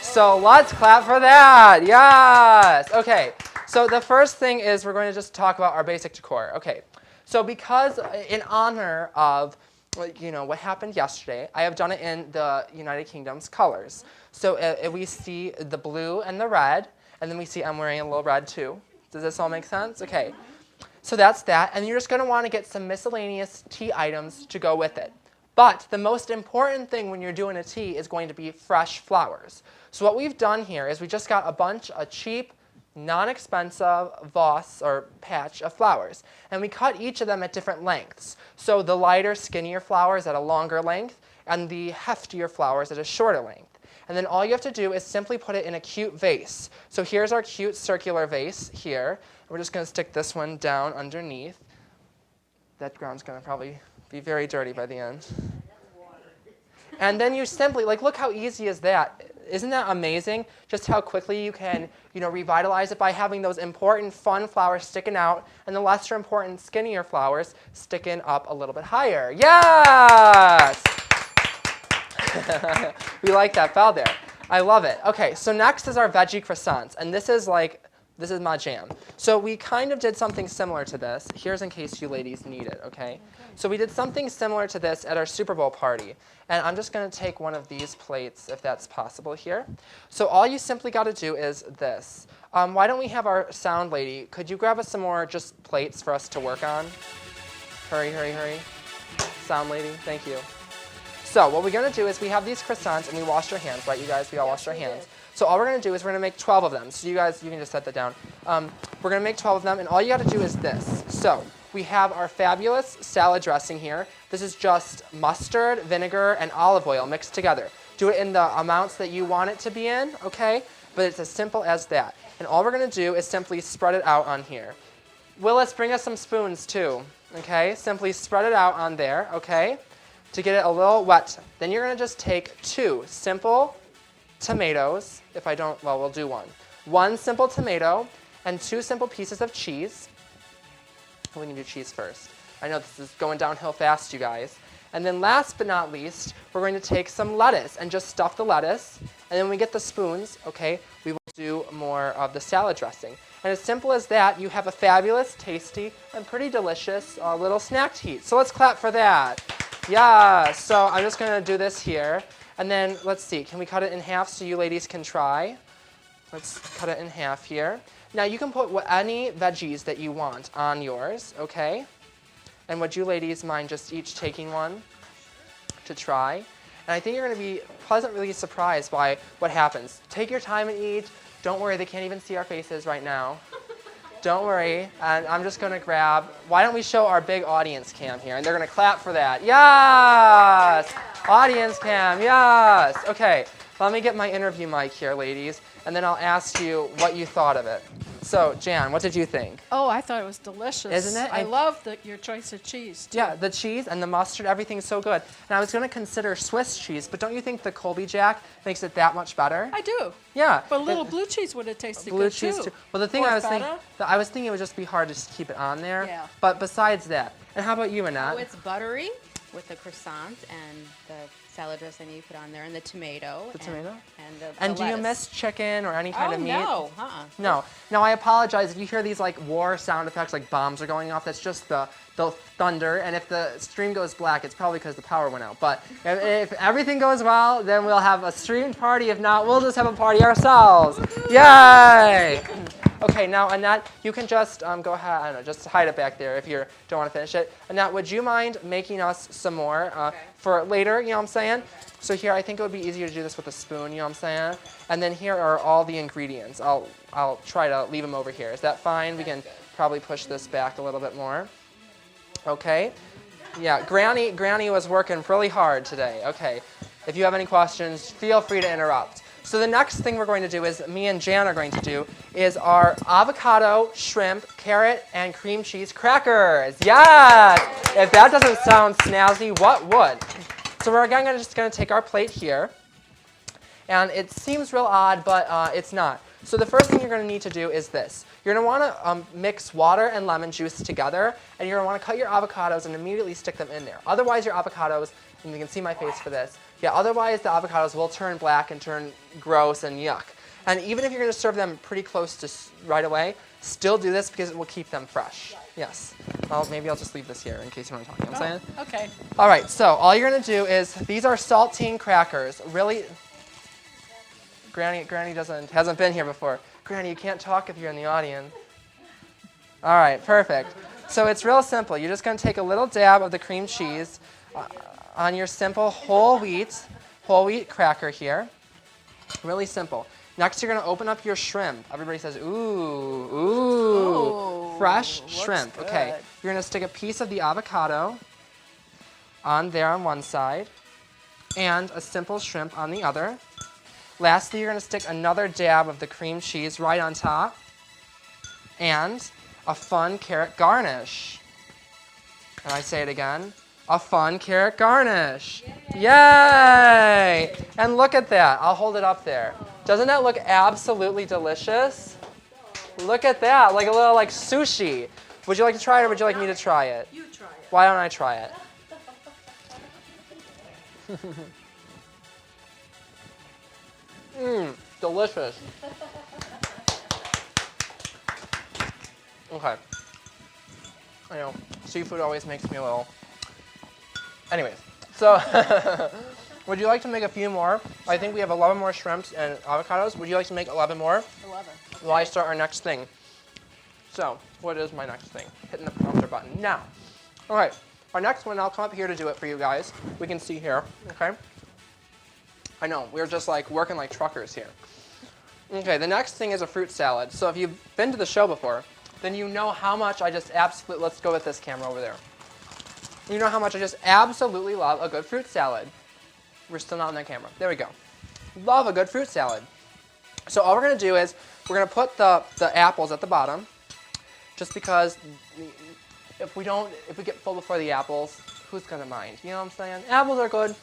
So let's clap for that. Yes. Okay, so the first thing is we're going to just talk about our basic decor. Okay, so because in honor of what happened yesterday, I have done it in the United Kingdom's colors. So if we see the blue and the red, and then we see I'm wearing a little red too. Does this all make sense? Okay. So that's that, and you're just going to want to get some miscellaneous tea items to go with it. But the most important thing when you're doing a tea is going to be fresh flowers. So what we've done here is we just got a bunch of cheap non-expensive vase or patch of flowers. And we cut each of them at different lengths. So the lighter, skinnier flowers at a longer length, and the heftier flowers at a shorter length. And then all you have to do is simply put it in a cute vase. So here's our cute circular vase here. We're just going to stick this one down underneath. That ground's going to probably be very dirty by the end. And then you simply, like, look how easy is that? Isn't that amazing? Just how quickly you can, revitalize it by having those important, fun flowers sticking out, and the lesser important, skinnier flowers sticking up a little bit higher. Yes! We like that bell there. I love it. Okay, so next is our veggie croissants, and this is my jam. So we kind of did something similar to this. Here's in case you ladies need it, okay? So we did something similar to this at our Super Bowl party. And I'm just going to take one of these plates, if that's possible here. So all you simply got to do is this. Why don't we have our sound lady, could you grab us some more just plates for us to work on? Hurry, hurry, hurry. Sound lady, thank you. So what we're going to do is we have these croissants, and we washed our hands, right, you guys? We all washed our hands. So all we're going to do is we're going to make 12 of them. So you guys, you can just set that down. We're going to make 12 of them, and all you got to do is this. So we have our fabulous salad dressing here. This is just mustard, vinegar, and olive oil mixed together. Do it in the amounts that you want it to be in, okay? But it's as simple as that. And all we're going to do is simply spread it out on here. Willis, bring us some spoons too, okay? Simply spread it out on there, okay? To get it a little wet. Then you're going to just take 2 simple tomatoes. If I don't, well, we'll do one. 1 simple tomato and 2 simple pieces of cheese. We can do cheese first. I know this is going downhill fast, you guys. And then last but not least, we're going to take some lettuce and just stuff the lettuce. And then when we get the spoons, okay, we will do more of the salad dressing. And as simple as that, you have a fabulous, tasty, and pretty delicious little snack to eat. So let's clap for that. Yeah, so I'm just going to do this here. And then let's see, can we cut it in half so you ladies can try? Let's cut it in half here. Now you can put any veggies that you want on yours, okay? And would you ladies mind just each taking one to try? And I think you're going to be pleasantly surprised by what happens. Take your time and eat. Don't worry, they can't even see our faces right now. Don't worry. And I'm just going to grab, why don't we show our big audience cam here? And they're going to clap for that. Yes! Audience cam, yes! Okay, let me get my interview mic here, ladies, and then I'll ask you what you thought of it. So, Jan, what did you think? Oh, I thought it was delicious. Isn't it? I love your choice of cheese, too. Yeah, the cheese and the mustard, everything's so good. And I was going to consider Swiss cheese, but don't you think the Colby Jack makes it that much better? I do. Yeah. But a little blue cheese would have tasted blue good, cheese too. Well, the thing Or I was feta. thinking it would just be hard to just keep it on there. Yeah. But besides that, and how about you, Annette? Oh, it's buttery with the croissant and the salad dressing you put on there, and the tomato. The tomato? And the And do you lettuce. miss chicken or any kind of meat? No, No. Now, I apologize if you hear these like war sound effects, like bombs are going off. That's just the thunder. And if the stream goes black, it's probably because the power went out. But if everything goes well, then we'll have a streamed party. If not, we'll just have a party ourselves. Yay! Okay, now Annette, you can just go ahead, I don't know, just hide it back there if you don't want to finish it. Annette, would you mind making us some more for later, you know what I'm saying? So here, I think it would be easier to do this with a spoon, you know what I'm saying? And then here are all the ingredients. I'll try to leave them over here. Is that fine? We can probably push this back a little bit more. Okay. Yeah, Granny was working really hard today. Okay. If you have any questions, feel free to interrupt. So the next thing we're going to do is, me and Jan are going to do, is our avocado, shrimp, carrot, and cream cheese crackers. Yes! If that doesn't sound snazzy, what would? So we're again just going to take our plate here. And it seems real odd, but it's not. So the first thing you're going to need to do is this. You're going to want to mix water and lemon juice together, and you're going to want to cut your avocados and immediately stick them in there. Otherwise, your avocados, and you can see my face for this, yeah, otherwise the avocados will turn black and turn gross and yuck. And even if you're going to serve them pretty close to right away, still do this because it will keep them fresh. Yes. Well, maybe I'll just leave this here in case you want to talk. You know what I'm saying? Okay. All right, so all you're going to do is, these are saltine crackers. Really, Granny hasn't been here before. Granny, you can't talk if you're in the audience. All right, perfect. So it's real simple. You're just going to take a little dab of the cream cheese on your simple whole wheat cracker here. Really simple. Next, you're gonna open up your shrimp. Everybody says, ooh, fresh shrimp. Okay, you're gonna stick a piece of the avocado on there on one side and a simple shrimp on the other. Lastly, you're gonna stick another dab of the cream cheese right on top and a fun carrot garnish. And I say it again, a fun carrot garnish. Yay! And look at that. I'll hold it up there. Doesn't that look absolutely delicious? Look at that, like a little like sushi. Would you like to try it or would you like me to try it? You try it. Why don't I try it? Delicious. Okay. I know, seafood always makes me a little... Anyways, so would you like to make a few more? I think we have 11 more shrimps and avocados. Would you like to make 11 more? 11. While I start our next thing. So, what is my next thing? Hitting the prompter button now. All right, our next one, I'll come up here to do it for you guys. We can see here, okay? I know, we're just like working like truckers here. Okay, the next thing is a fruit salad. So if you've been to the show before, then you know how much I just absolutely, let's go with this camera over there. You know how much I just absolutely love a good fruit salad. We're still not on that camera. There we go. Love a good fruit salad. So all we're gonna do is, we're gonna put the apples at the bottom, just because if we get full before the apples, who's gonna mind? You know what I'm saying? Apples are good,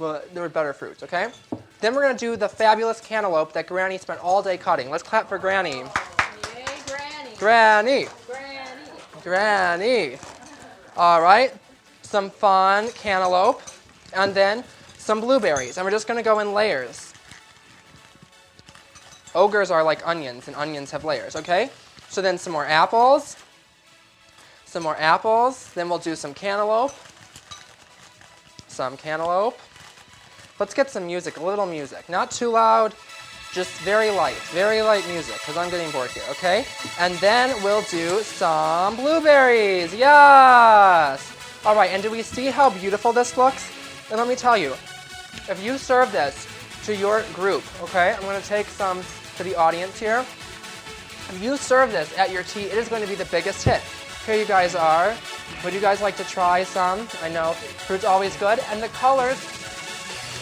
but there are better fruits, okay? Then we're gonna do the fabulous cantaloupe that Granny spent all day cutting. Let's clap for Granny. Yay, Granny. Granny. Granny. Granny. All right, some fun cantaloupe, and then some blueberries, and we're just gonna go in layers. Ogres are like onions, and onions have layers, okay? So then some more apples, then we'll do some cantaloupe, Let's get some music, a little music. Not too loud, just very light music, because I'm getting bored here, okay? And then we'll do some blueberries, yes! All right, and do we see how beautiful this looks? And let me tell you, if you serve this to your group, okay? I'm gonna take some to the audience here. If you serve this at your tea, it is going to be the biggest hit. Here you guys are. Would you guys like to try some? I know fruit's always good. And the colors,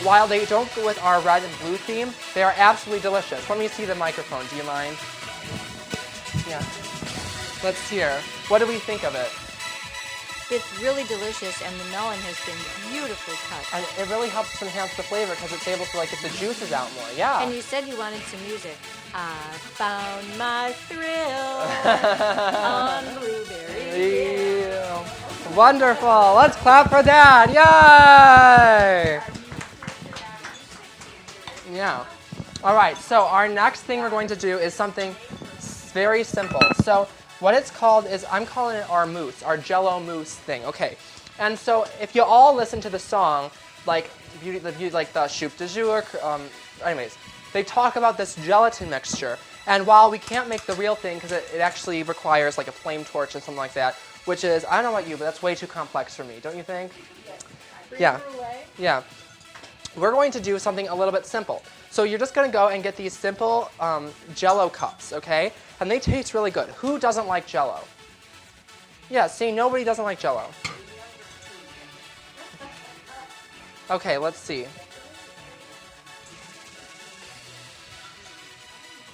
while they don't go with our red and blue theme, they are absolutely delicious. Let me see the microphone, do you mind? Yeah. Let's hear. What do we think of it? It's really delicious, and the melon has been beautifully cut. And it really helps enhance the flavor because it's able to like get the juices out more. Yeah. And you said you wanted some music. I found my thrill on blueberry. Yeah. Wonderful. Let's clap for that. Yay! Yeah. All right. So our next thing we're going to do is something very simple. So what it's called is, I'm calling it our mousse, our Jello mousse thing. Okay. And so if you all listen to the song, like the Choupe de Jour, anyways, they talk about this gelatin mixture. And while we can't make the real thing, because it actually requires like a flame torch and something like that, which is, I don't know about you, but that's way too complex for me, don't you think? Yeah. Yeah. We're going to do something a little bit simple. So you're just going to go and get these simple Jello cups, okay? And they taste really good. Who doesn't like Jello? Yeah, see, nobody doesn't like Jello. Okay, let's see.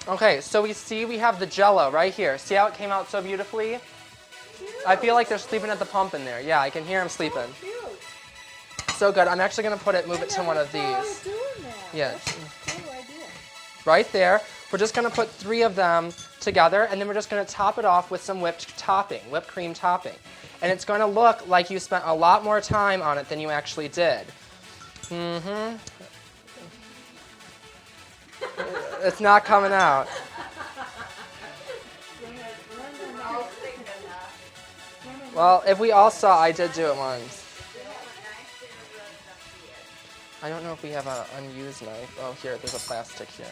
Okay, so we have the Jello right here. See how it came out so beautifully? I feel like they're sleeping at the pump in there. Yeah, I can hear them sleeping. So good. I'm actually going to move it to one of these. Yeah. Right there. We're just going to put 3 of them together, and then we're just going to top it off with some whipped cream topping. And it's going to look like you spent a lot more time on it than you actually did. Mm-hmm. It's not coming out. Well, if we all saw, I did do it once. I don't know if we have an unused knife. Oh, here, there's a plastic here.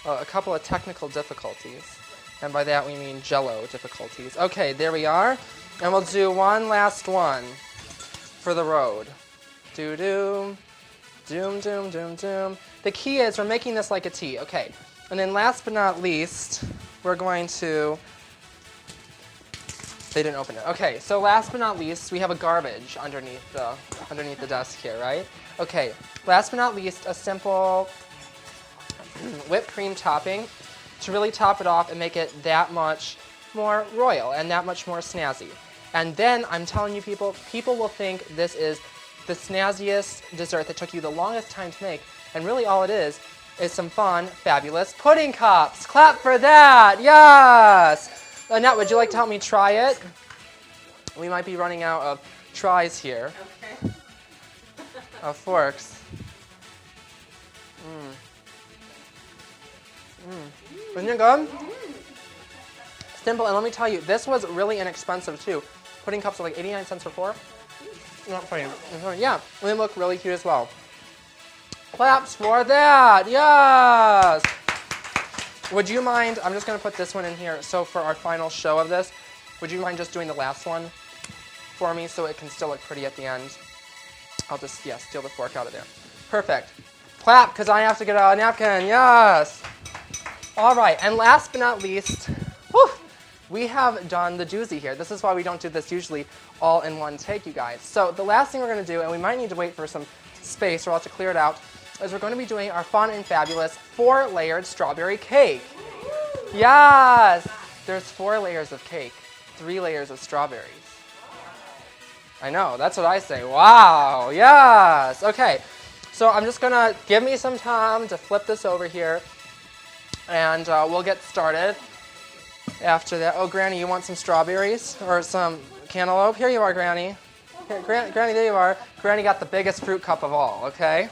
Oh, a couple of technical difficulties. And by that we mean Jello difficulties. Okay, there we are. And we'll do one last one for the road. Doo-doo. Doom, doom, doom, doom. The key is we're making this like a T. Okay. And then last but not least, we're going to... They didn't open it. Okay, so last but not least, we have a garbage underneath the desk here, right? Okay, last but not least, a simple whipped cream topping to really top it off and make it that much more royal and that much more snazzy. And then, I'm telling you people will think this is the snazziest dessert that took you the longest time to make, and really all it is some fun, fabulous pudding cups. Clap for that, yes! Annette, would you like to help me try it? We might be running out of tries here. Okay. Of forks. Isn't it good? Simple, and let me tell you, this was really inexpensive too. Pudding cups are like 89 cents for 4. Not funny. Yeah, they look really cute as well. Claps for that, yes! Would you mind, I'm just going to put this one in here, so for our final show of this, would you mind just doing the last one for me so it can still look pretty at the end? I'll just, steal the fork out of there. Perfect. Clap, because I have to get out a napkin, yes! All right, and last but not least, we have done the doozy here. This is why we don't do this usually all in one take, you guys. So the last thing we're going to do, and we might need to wait for some space or I'll have to clear it out, is we're going to be doing our fun and fabulous 4-layered strawberry cake. Yes! There's 4 layers of cake, 3 layers of strawberries. I know, that's what I say. Wow, yes! Okay, so I'm just going to give me some time to flip this over here, and we'll get started after that. Oh, Granny, you want some strawberries or some cantaloupe? Here you are, Granny. Here, Granny, there you are. Granny got the biggest fruit cup of all, okay?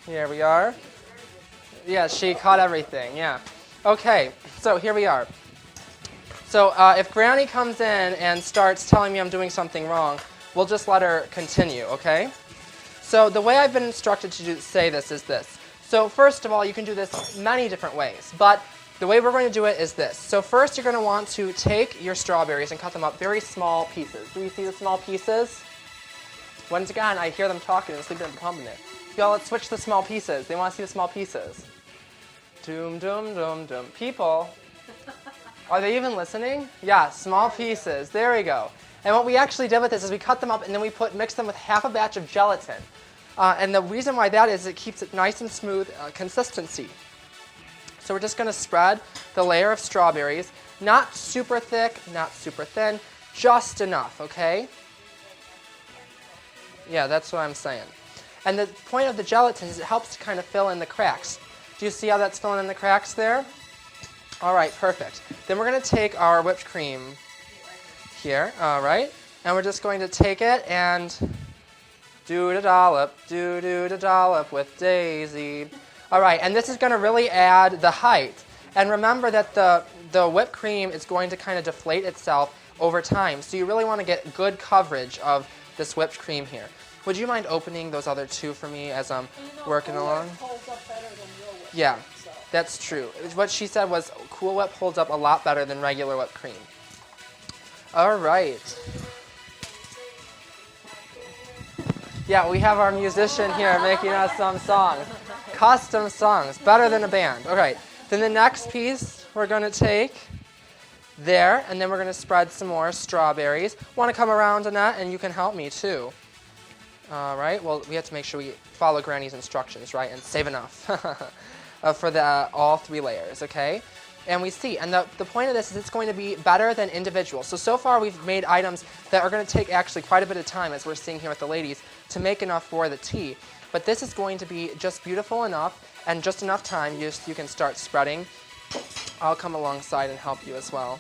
Here we are. Yeah, she caught everything, yeah. Okay, so here we are. So if Granny comes in and starts telling me I'm doing something wrong, we'll just let her continue, okay? So the way I've been instructed to say this is this. So first of all, you can do this many different ways, but the way we're going to do it is this. So first you're going to want to take your strawberries and cut them up very small pieces. Do you see the small pieces? Once again, I hear them talking and sleeping in the pumpkin. Y'all, let's switch the small pieces. They want to see the small pieces. Doom, doom, doom, doom. People, are they even listening? Yeah, small pieces. There we go. And what we actually did with this is we cut them up and then we mix them with half a batch of gelatin. And the reason why that is it keeps it nice and smooth consistency. So we're just going to spread the layer of strawberries, not super thick, not super thin, just enough, okay? Yeah, that's what I'm saying. And the point of the gelatin is it helps to kind of fill in the cracks. Do you see how that's filling in the cracks there? All right, perfect. Then we're going to take our whipped cream here, all right? And we're just going to take it and do-da-dollop with Daisy. All right, and this is going to really add the height. And remember that the whipped cream is going to kind of deflate itself over time. So you really want to get good coverage of this whipped cream here. Would you mind opening those other 2 for me as I'm working along? Holds up better than real whip. Yeah, So. that's true. What she said was Cool Whip holds up a lot better than regular whipped cream. All right. Yeah, we have our musician here making us some songs. Custom songs, better than a band. All right, then the next piece we're going to take there, and then we're going to spread some more strawberries. Want to come around, Annette, and you can help me too. All right, well, we have to make sure we follow Granny's instructions, right, and save enough for all 3 layers, okay? And we see, and the point of this is it's going to be better than individual. So far we've made items that are going to take actually quite a bit of time, as we're seeing here with the ladies, to make enough for the tea. But this is going to be just beautiful enough and just enough time you can start spreading. I'll come alongside and help you as well.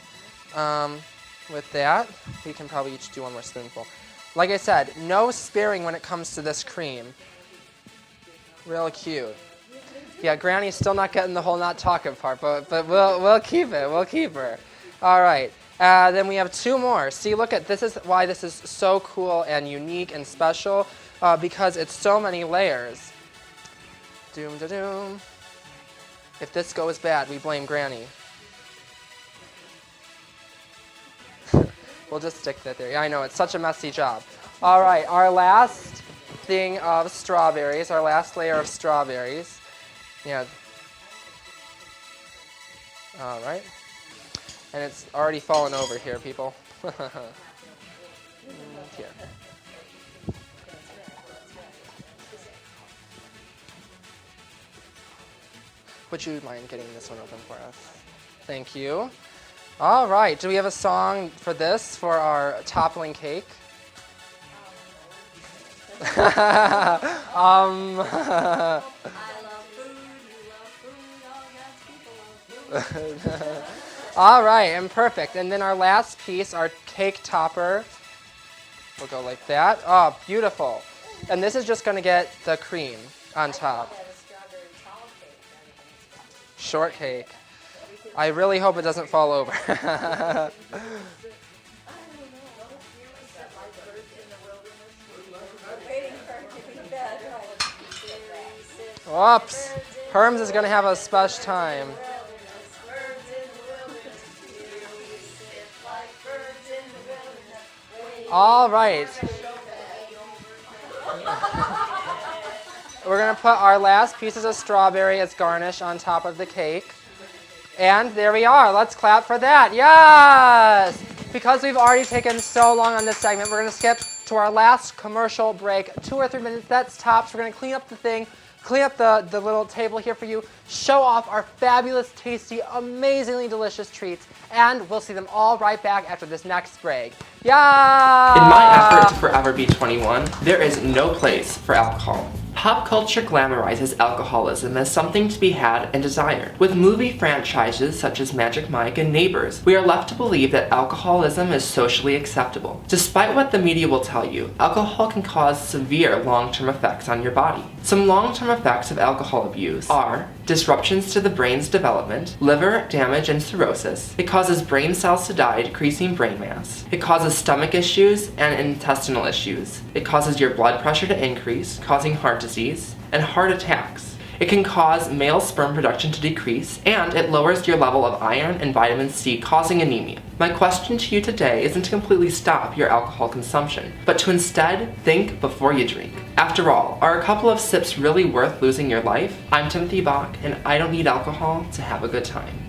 With that, we can probably each do 1 more spoonful. Like I said, no sparing when it comes to this cream. Real cute. Yeah, Granny's still not getting the whole not talking part, but we'll keep it. We'll keep her. All right. Then we have 2 more. See, look at this is why this is so cool and unique and special because it's so many layers. Doom da doom. If this goes bad, we blame Granny. We'll just stick that there. Yeah, I know, it's such a messy job. All right, our last thing of strawberries, our last layer of strawberries. Yeah. All right. And it's already fallen over here, people. Here. Would you mind getting this one open for us? Thank you. All right. Do we have a song for this, for our toppling cake? I love food, you love food, all God's people love food. All right, and perfect. And then our last piece, our cake topper, will go like that. Oh, beautiful. And this is just going to get the cream on top. Shortcake. I really hope it doesn't fall over. Whoops. Herms is going to have a special time. All right. We're going to put our last pieces of strawberry as garnish on top of the cake. And there we are. Let's clap for that. Yes! Because we've already taken so long on this segment, we're going to skip to our last commercial break. 2 or 3 minutes, that's tops. We're going to clean up the thing, clean up the little table here for you, show off our fabulous, tasty, amazingly delicious treats, and we'll see them all right back after this next break. Yeah! In my effort to forever be 21, there is no place for alcohol. Pop culture glamorizes alcoholism as something to be had and desired. With movie franchises such as Magic Mike and Neighbors, we are left to believe that alcoholism is socially acceptable. Despite what the media will tell you, alcohol can cause severe long-term effects on your body. Some long-term effects of alcohol abuse are disruptions to the brain's development, liver damage and cirrhosis. It causes brain cells to die, decreasing brain mass. It causes stomach issues and intestinal issues. It causes your blood pressure to increase, causing heart disease and heart attacks. It can cause male sperm production to decrease, and it lowers your level of iron and vitamin C, causing anemia. My question to you today isn't to completely stop your alcohol consumption, but to instead think before you drink. After all, are a couple of sips really worth losing your life? I'm Timothy Bach, and I don't need alcohol to have a good time.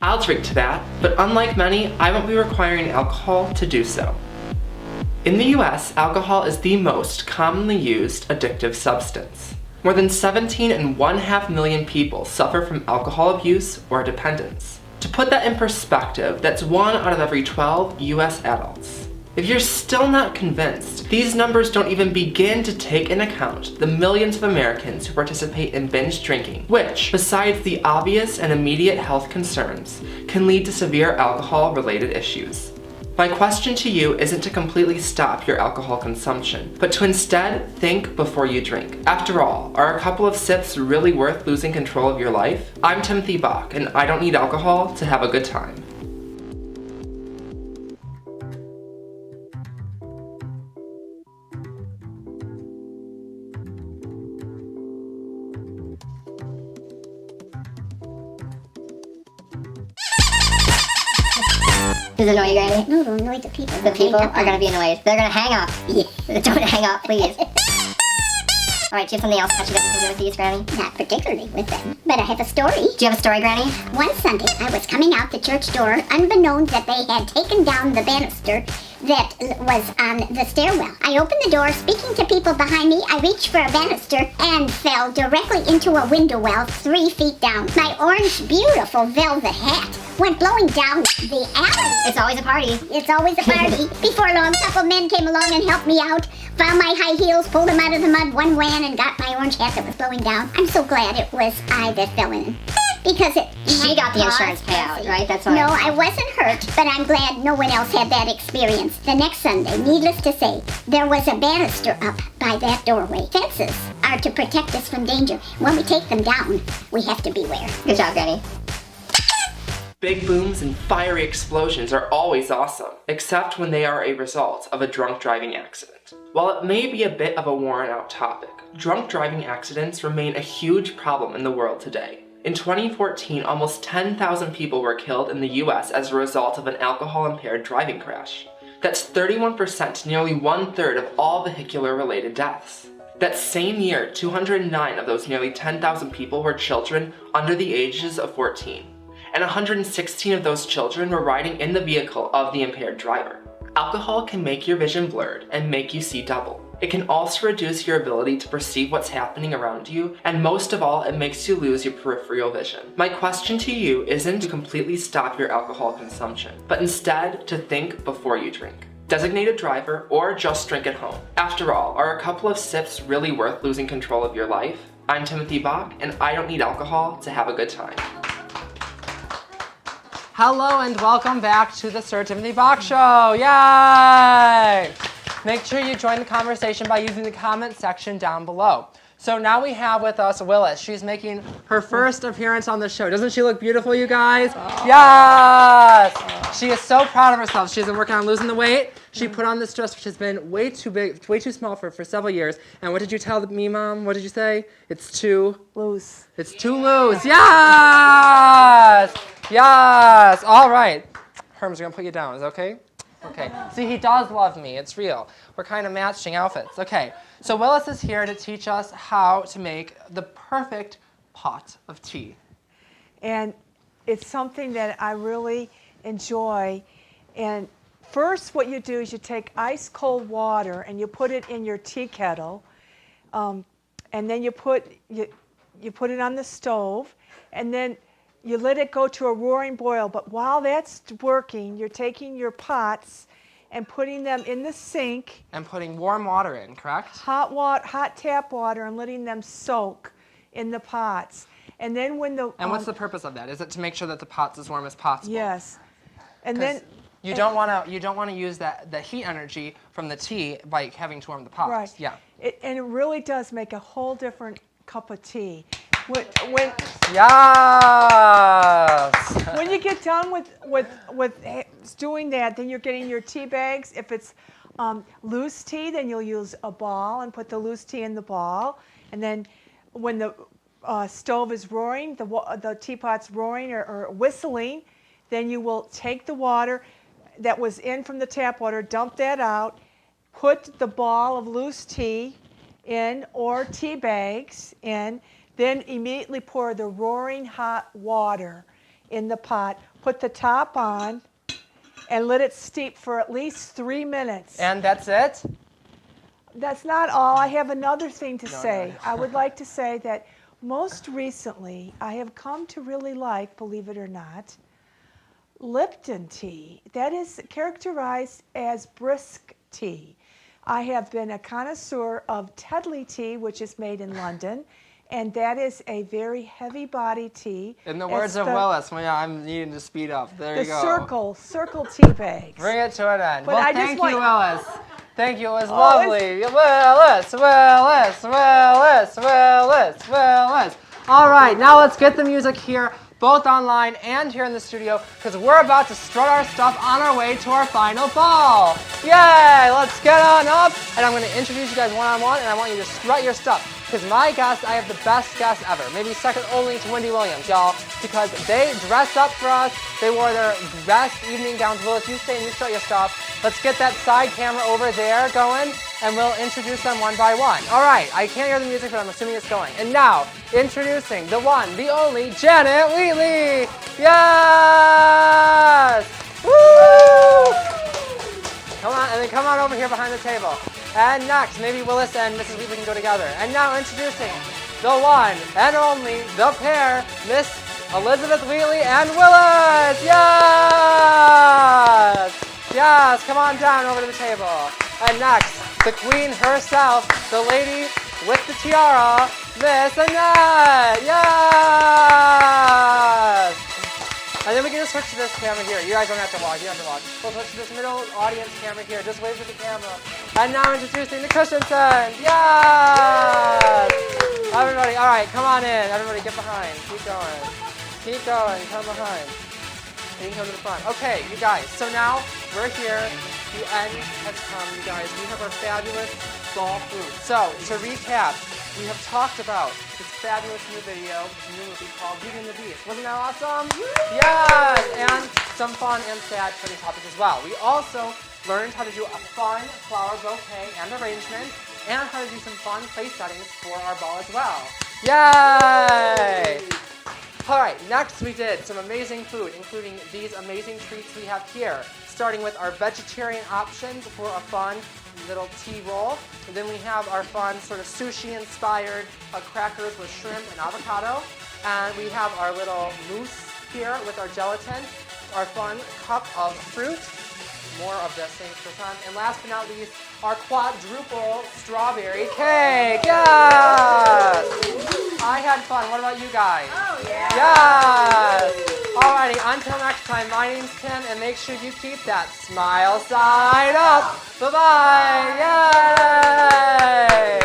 I'll drink to that, but unlike many, I won't be requiring alcohol to do so. In the US, alcohol is the most commonly used addictive substance. More than 17.5 million people suffer from alcohol abuse or dependence. To put that in perspective, that's 1 out of every 12 US adults. If you're still not convinced, these numbers don't even begin to take into account the millions of Americans who participate in binge drinking, which, besides the obvious and immediate health concerns, can lead to severe alcohol-related issues. My question to you isn't to completely stop your alcohol consumption, but to instead think before you drink. After all, are a couple of sips really worth losing control of your life? I'm Timothy Bach, and I don't need alcohol to have a good time. Does it annoy you, Granny? No, it'll annoy the people. The people are going to be annoyed. They're going to hang up. Yeah. Don't hang up, please. All right, do you have something else touchy to do with these, Granny? Not particularly with them, but I have a story. Do you have a story, Granny? One Sunday, I was coming out the church door, unbeknown that they had taken down the banister that was on the stairwell. I opened the door, speaking to people behind me. I reached for a banister and fell directly into a window well 3 feet down. My orange, beautiful velvet hat went blowing down the alley. It's always a party. It's always a party. Before long, a couple men came along and helped me out. Found my high heels, pulled them out of the mud. One ran and got my orange hat that was blowing down. I'm so glad it was I that fell in. Because She got the insurance payout, right? That's all. No, I wasn't hurt, but I'm glad no one else had that experience. The next Sunday, needless to say, there was a banister up by that doorway. Fences are to protect us from danger. When we take them down, we have to beware. Good job, Granny. Big booms and fiery explosions are always awesome, except when they are a result of a drunk driving accident. While it may be a bit of a worn out topic, drunk driving accidents remain a huge problem in the world today. In 2014, almost 10,000 people were killed in the US as a result of an alcohol-impaired driving crash. That's 31%, nearly 1/3 of all vehicular-related deaths. That same year, 209 of those nearly 10,000 people were children under the ages of 14. And 116 of those children were riding in the vehicle of the impaired driver. Alcohol can make your vision blurred and make you see double. It can also reduce your ability to perceive what's happening around you, and most of all, it makes you lose your peripheral vision. My question to you isn't to completely stop your alcohol consumption, but instead to think before you drink. Designate a driver or just drink at home. After all, are a couple of sips really worth losing control of your life? I'm Timothy Bach, and I don't need alcohol to have a good time. Hello and welcome back to the Sir Timothy Bach Show. Yay! Make sure you join the conversation by using the comment section down below. So now we have with us Willis. She's making her first appearance on the show. Doesn't she look beautiful, you guys? Yes! She is so proud of herself. She's been working on losing the weight. She put on this dress, which has been way too big, way too small for several years. And what did you tell me, Mom? What did you say? It's too Loose. It's too loose. Yes! Yes! All right. Herm's going to put you down. Is that okay? Okay. See, he does love me. It's real. We're kind of matching outfits. Okay. So Willis is here to teach us how to make the perfect pot of tea. And it's something that I really enjoy. And first what you do is you take ice cold water and you put it in your tea kettle. And then you put it on the stove. And then you let it go to a roaring boil, but while that's working, you're taking your pots and putting them in the sink. And putting warm water in, correct? Hot tap water, and letting them soak in the pots. And then when the And what's the purpose of that? Is it to make sure that the pot's as warm as possible? Yes. And then you don't want to use the heat energy from the tea by having to warm the pot. Right. Yeah. And it really does make a whole different cup of tea. When Yes! when you get done with doing that, then you're getting your tea bags. If it's loose tea, then you'll use a ball and put the loose tea in the ball. And then when the stove is roaring, the teapot's roaring or whistling, then you will take the water that was in from the tap water, dump that out, put the ball of loose tea in or tea bags in, then immediately pour the roaring hot water in the pot, put the top on, and let it steep for at least 3 minutes. And that's it? That's not all. I have another thing to say. I would like to say that most recently, I have come to really like, believe it or not, Lipton tea. That is characterized as brisk tea. I have been a connoisseur of Tetley tea, which is made in London, and that is a very heavy body tea. In the words of Willis, I'm needing to speed up. There you go. The circle tea bags. Bring it to an end. But Well, I just thank want- you, Willis. Thank you. It was lovely. Willis. All right, now let's get the music here, both online and here in the studio, because we're about to strut our stuff on our way to our final ball. Yay! Let's get on up, and I'm going to introduce you guys one-on-one, and I want you to strut your stuff. Because my guests, I have the best guests ever. Maybe second only to Wendy Williams, y'all. Because they dressed up for us. They wore their best evening gowns. Willis, you stay and you strut your stuff. Let's get that side camera over there going. and we'll introduce them one by one. All right, I can't hear the music, but I'm assuming it's going. And now, introducing the one, the only, Janet Wheatley. Yes! Woo! Come on, and then come on over here behind the table. And next, maybe Willis and Mrs. Wheatley can go together. And now introducing the one and only, the pair, Miss Elizabeth Wheatley and Willis. Yes! Yes, come on down over to the table. And next, the queen herself, the lady with the tiara, Miss Annette. Yes! And then we can just switch to this camera here. You guys don't have to walk. You don't have to walk. We'll switch to this middle audience camera here. Just wave to the camera. And now introducing the Christensens. Yes! Everybody, all right, come on in. Everybody, get behind. Keep going. Keep going. Come behind. You can come to the front. Okay, you guys. So now we're here. The end has come, you guys. We have our fabulous fall food. So to recap, we have talked about this fabulous new movie called Beauty and the Beast. Wasn't that awesome? Yes! And some fun and sad trivia topics as well. We also learned how to do a fun flower bouquet and arrangement, and how to do some fun place settings for our ball as well. Yay! All right, next we did some amazing food, including these amazing treats we have here, starting with our vegetarian options for a fun little tea roll. And then we have our fun sort of sushi-inspired crackers with shrimp and avocado. And we have our little mousse here with our gelatin, our fun cup of fruit, more of the same croissant. And last but not least, our quadruple strawberry cake. Yes! I had fun. What about you guys? Oh, yeah. Yes! Alrighty, until next time, my name's Tim, and make sure you keep that smile side up. Bye-bye! Yay!